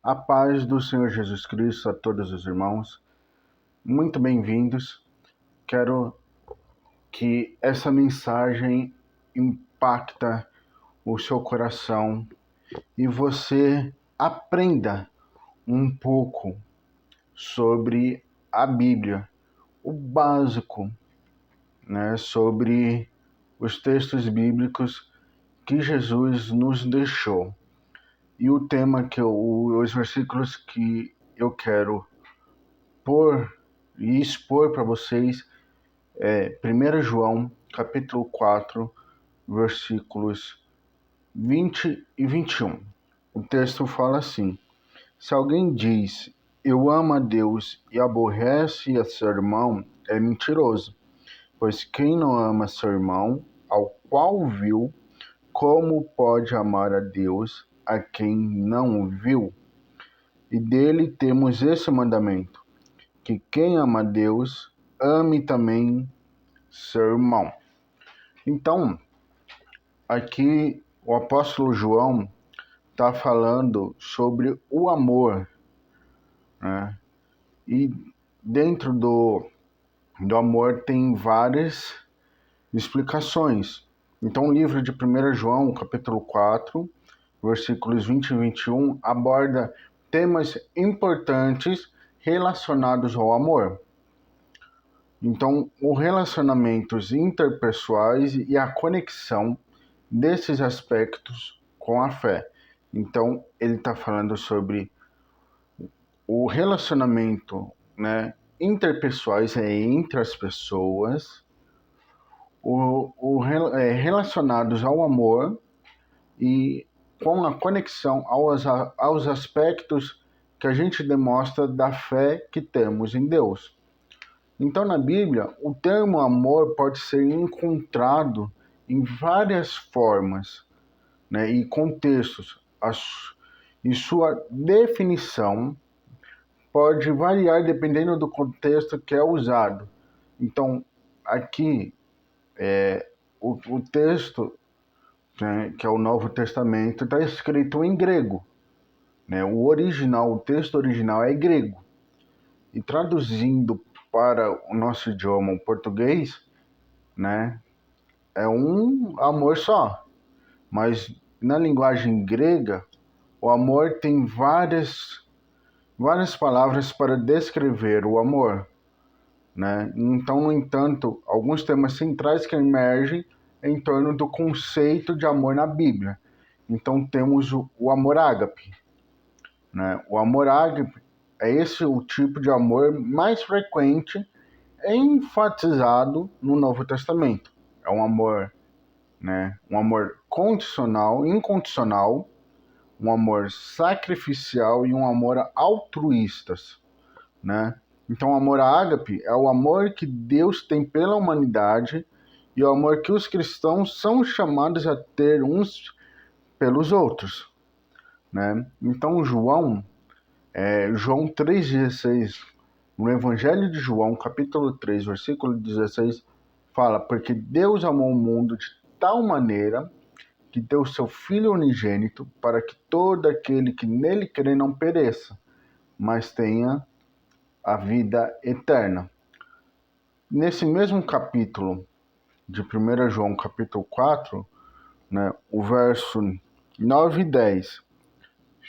A paz do Senhor Jesus Cristo a todos os irmãos. Muito bem-vindos. Quero que essa mensagem impacte o seu coração e você aprenda um pouco sobre a Bíblia, o básico, sobre os textos bíblicos que Jesus nos deixou. E o tema os versículos que eu quero expor para vocês é 1 João, capítulo 4, versículos 20 e 21. O texto fala assim: se alguém diz, eu amo a Deus e aborrece a seu irmão, é mentiroso. Pois quem não ama seu irmão, ao qual viu, como pode amar a Deus a quem não viu? E dele temos esse mandamento, que quem ama a Deus, ame também seu irmão. Então, aqui o apóstolo João está falando sobre o amor, né? E dentro do amor tem várias explicações. Então, o livro de 1 João, capítulo 4, versículos 20 e 21, aborda temas importantes relacionados ao amor. Então, os relacionamentos interpessoais e a conexão desses aspectos com a fé. Então, ele está falando sobre o relacionamento, interpessoais entre as pessoas, relacionados ao amor e com a conexão aos aspectos que a gente demonstra da fé que temos em Deus. Então, na Bíblia, o termo amor pode ser encontrado em várias formas, e contextos. E sua definição pode variar dependendo do contexto que é usado. Então, aqui, o texto, que é o Novo Testamento, está escrito em grego. O texto original é grego. E traduzindo para o nosso idioma, o português, é um amor só. Mas na linguagem grega, o amor tem várias palavras para descrever o amor. Então, no entanto, alguns temas centrais que emergem em torno do conceito de amor na Bíblia. Então, temos o amor ágape. O amor ágape é o tipo de amor mais frequente e enfatizado no Novo Testamento. É um amor, um amor condicional, incondicional, um amor sacrificial e um amor altruísta, Então, o amor ágape é o amor que Deus tem pela humanidade e o amor que os cristãos são chamados a ter uns pelos outros, Então, João 3,16, no Evangelho de João, capítulo 3, versículo 16, fala, porque Deus amou o mundo de tal maneira que deu seu Filho unigênito para que todo aquele que nele crê não pereça, mas tenha a vida eterna. Nesse mesmo capítulo de 1 João, capítulo 4, o verso 9 e 10,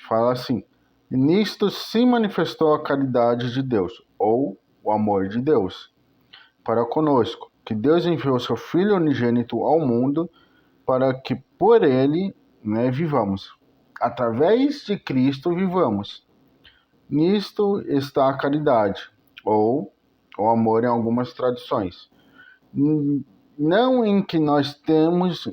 fala assim, nisto se manifestou a caridade de Deus, ou o amor de Deus, para conosco, que Deus enviou seu Filho unigênito ao mundo para que por ele vivamos. Através de Cristo vivamos. Nisto está a caridade, ou o amor em algumas traduções. Não em que nós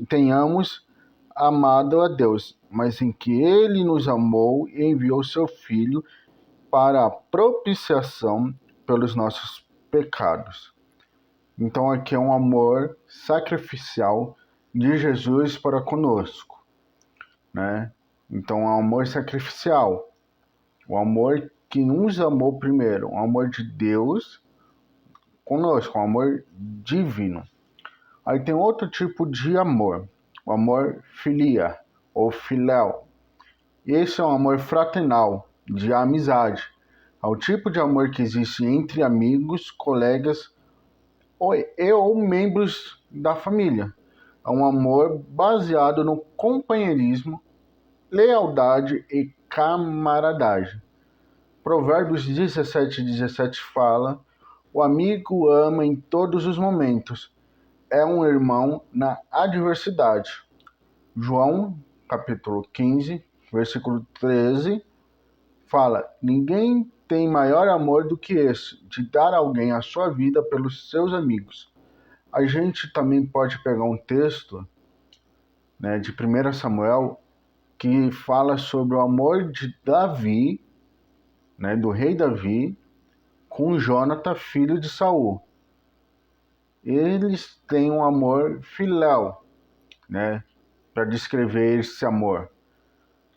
tenhamos amado a Deus, mas em que Ele nos amou e enviou seu Filho para a propiciação pelos nossos pecados. Então aqui é um amor sacrificial de Jesus para conosco, Então é um amor sacrificial, o amor que nos amou primeiro, o amor de Deus conosco, um amor divino. Aí tem outro tipo de amor, o amor filia ou filéu. Esse é um amor fraternal de amizade, ao tipo de amor que existe entre amigos, colegas ou membros da família. É um amor baseado no companheirismo, lealdade e camaradagem. Provérbios 17:17 fala: o amigo ama em todos os momentos, é um irmão na adversidade. João, capítulo 15, versículo 13, fala: ninguém tem maior amor do que esse, de dar a alguém a sua vida pelos seus amigos. A gente também pode pegar um texto, né, de 1 Samuel, que fala sobre o amor de Davi, né, do rei Davi, com Jonathan, filho de Saul. Eles têm um amor filéu, né, para descrever esse amor,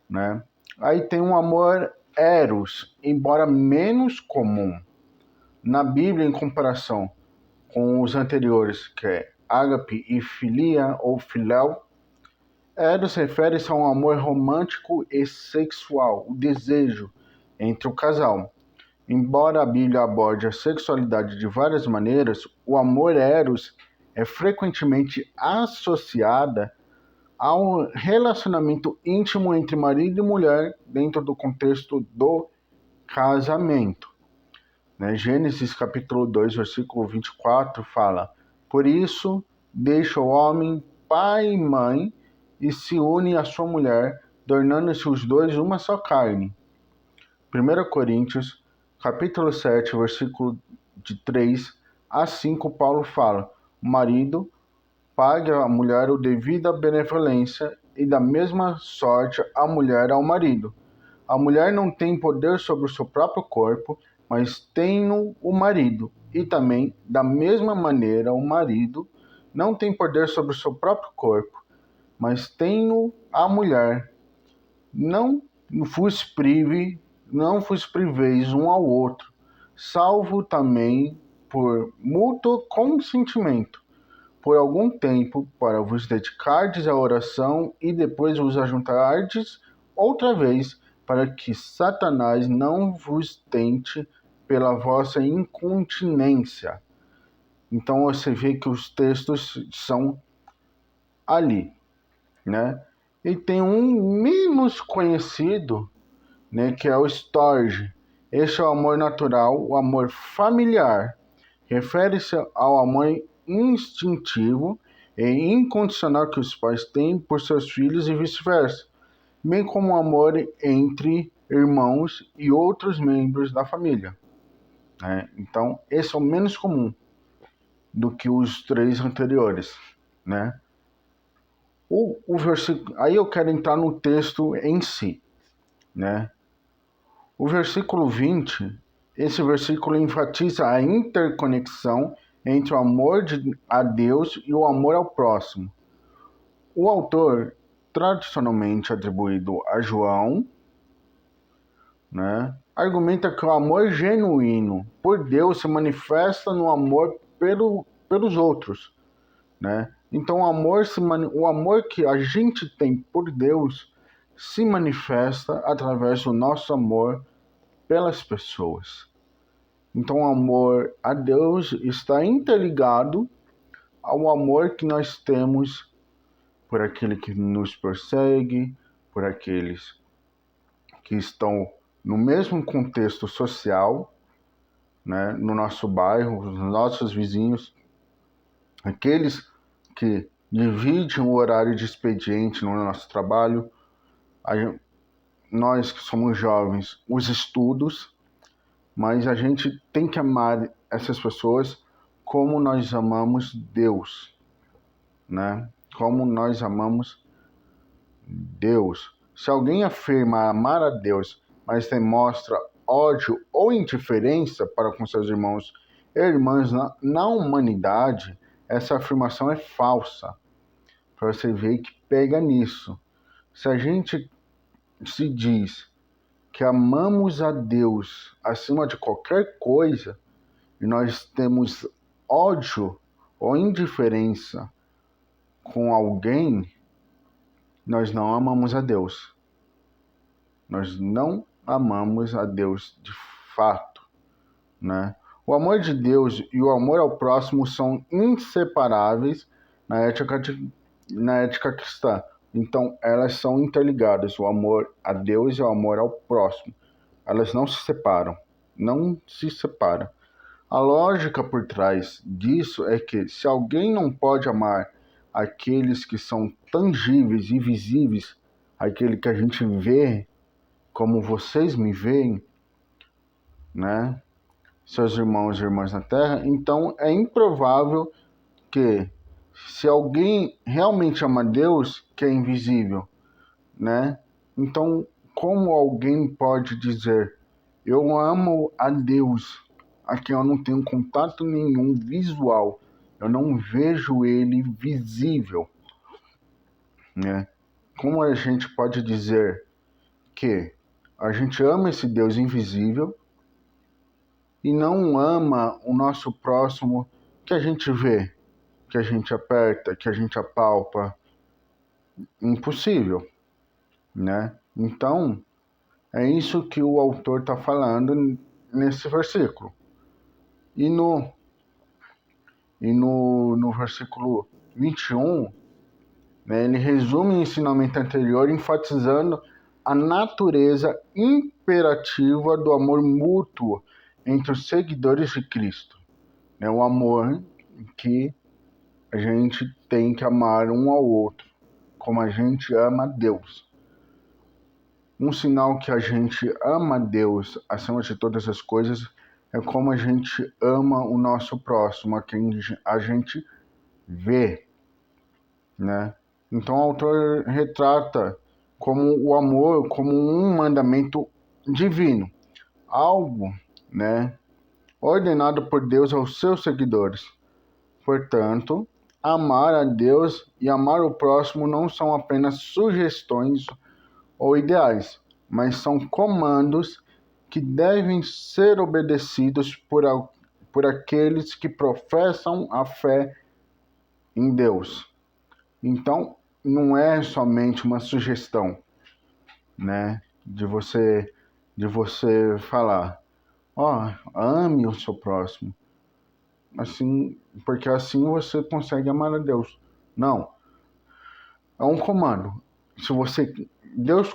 né? Aí tem um amor eros, embora menos comum na Bíblia em comparação com os anteriores, que é ágape e filia ou filéu. Eros refere-se a um amor romântico e sexual, o desejo entre o casal. Embora a Bíblia aborde a sexualidade de várias maneiras, o amor eros é frequentemente associada a um relacionamento íntimo entre marido e mulher dentro do contexto do casamento. Gênesis capítulo 2, versículo 24 fala: por isso deixa o homem pai e mãe e se une à sua mulher, tornando-se os dois uma só carne. 1 Coríntios capítulo 7, versículo de 3 a 5, Paulo fala: o marido pague à mulher o devido à benevolência e da mesma sorte a mulher ao marido. A mulher não tem poder sobre o seu próprio corpo, mas tem-no o marido. E também, da mesma maneira, o marido não tem poder sobre o seu próprio corpo, mas tem-no a mulher. Não vos priveis um ao outro, salvo também por mútuo consentimento, por algum tempo, para vos dedicardes à oração e depois vos ajuntardes outra vez, para que Satanás não vos tente pela vossa incontinência. Então você vê que os textos são ali, né? E tem um menos conhecido, né, que é o storge. Este é o amor natural, o amor familiar. Refere-se ao amor instintivo e incondicional que os pais têm por seus filhos e vice-versa, bem como o amor entre irmãos e outros membros da família. Então, esse é o menos comum do que os três anteriores, né? O versículo, aí eu quero entrar no texto em si, né? O versículo 20, esse versículo enfatiza a interconexão entre o amor a Deus e o amor ao próximo. O autor, tradicionalmente atribuído a João, né, argumenta que o amor genuíno por Deus se manifesta no amor pelos outros, né? Então o amor que a gente tem por Deus se manifesta através do nosso amor pelas pessoas. Então o amor a Deus está interligado ao amor que nós temos por aquele que nos persegue, por aqueles que estão no mesmo contexto social, né, no nosso bairro, os nossos vizinhos, aqueles que dividem o horário de expediente no nosso trabalho, nós que somos jovens, os estudos, mas a gente tem que amar essas pessoas como nós amamos Deus, né? Como nós amamos Deus. Se alguém afirma amar a Deus, mas demonstra ódio ou indiferença para com seus irmãos e irmãs na humanidade, essa afirmação é falsa. Para você ver que pega nisso. Se a gente se diz que amamos a Deus acima de qualquer coisa e nós temos ódio ou indiferença com alguém, nós não amamos a Deus. Nós não amamos a Deus de fato, né? O amor de Deus e o amor ao próximo são inseparáveis na ética cristã. Então, elas são interligadas, o amor a Deus e o amor ao próximo. Elas não se separam, não se separam. A lógica por trás disso é que se alguém não pode amar aqueles que são tangíveis e visíveis, aquele que a gente vê como vocês me veem, né? Seus irmãos e irmãs na Terra, então é improvável que, se alguém realmente ama Deus, que é invisível, né? Então, como alguém pode dizer, eu amo a Deus, a quem eu não tenho contato nenhum visual, eu não vejo ele visível, né? Como a gente pode dizer que a gente ama esse Deus invisível e não ama o nosso próximo que a gente vê, que a gente aperta, que a gente apalpa? Impossível, né? Então, é isso que o autor está falando nesse versículo. No versículo 21, né, ele resume o ensinamento anterior, enfatizando a natureza imperativa do amor mútuo entre os seguidores de Cristo. É o amor que a gente tem que amar um ao outro, como a gente ama a Deus. Um sinal que a gente ama a Deus acima de todas as coisas é como a gente ama o nosso próximo, a quem a gente vê, né? Então o autor retrata como o amor como um mandamento divino, algo, né, ordenado por Deus aos seus seguidores. Portanto, amar a Deus e amar o próximo não são apenas sugestões ou ideais, mas são comandos que devem ser obedecidos por aqueles que professam a fé em Deus. Então, não é somente uma sugestão, né, de você falar, ame o seu próximo, assim, porque assim você consegue amar a Deus. Não, é um comando. Se você, Deus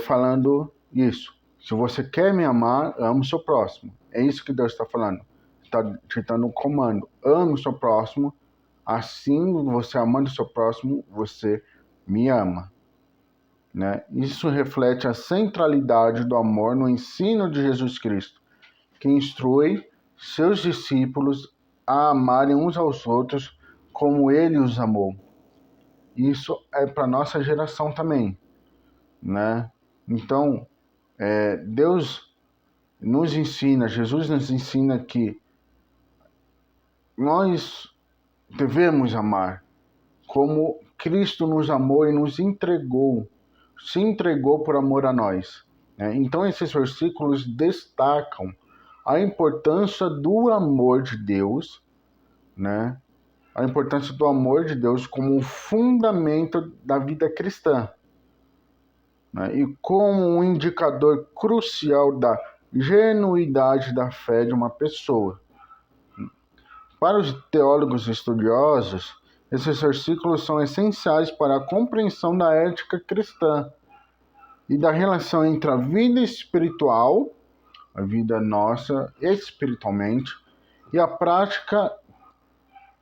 falando isso, se você quer me amar, ame o seu próximo. É isso que Deus está falando. Está te dando um comando. Ame o seu próximo. Assim, você amando o seu próximo, você me ama, né? Isso reflete a centralidade do amor no ensino de Jesus Cristo, que instrui seus discípulos a amarem uns aos outros como ele os amou. Isso é para nossa geração também, né? Então, Deus nos ensina, Jesus nos ensina que nós devemos amar como Cristo nos amou e nos entregou, se entregou por amor a nós, né? Então, esses versículos destacam a importância do amor de Deus, né? A importância do amor de Deus como um fundamento da vida cristã, né? E como um indicador crucial da genuidade da fé de uma pessoa. Para os teólogos estudiosos, esses versículos são essenciais para a compreensão da ética cristã e da relação entre a vida espiritual, a vida nossa espiritualmente, e a prática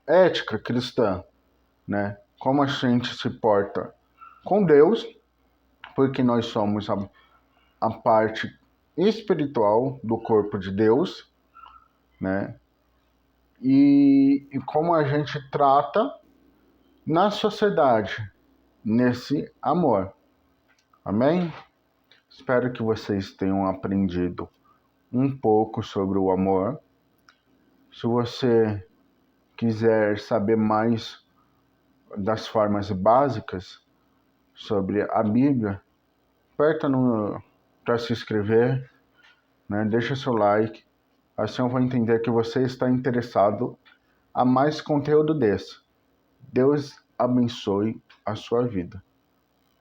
ética cristã, né? Como a gente se porta com Deus, porque nós somos a parte espiritual do corpo de Deus, né? E como a gente trata na sociedade, nesse amor. Amém? Espero que vocês tenham aprendido um pouco sobre o amor. Se você quiser saber mais das formas básicas sobre a Bíblia, aperta para se inscrever, né? Deixa seu like, assim eu vou entender que você está interessado a mais conteúdo desse. Deus abençoe a sua vida.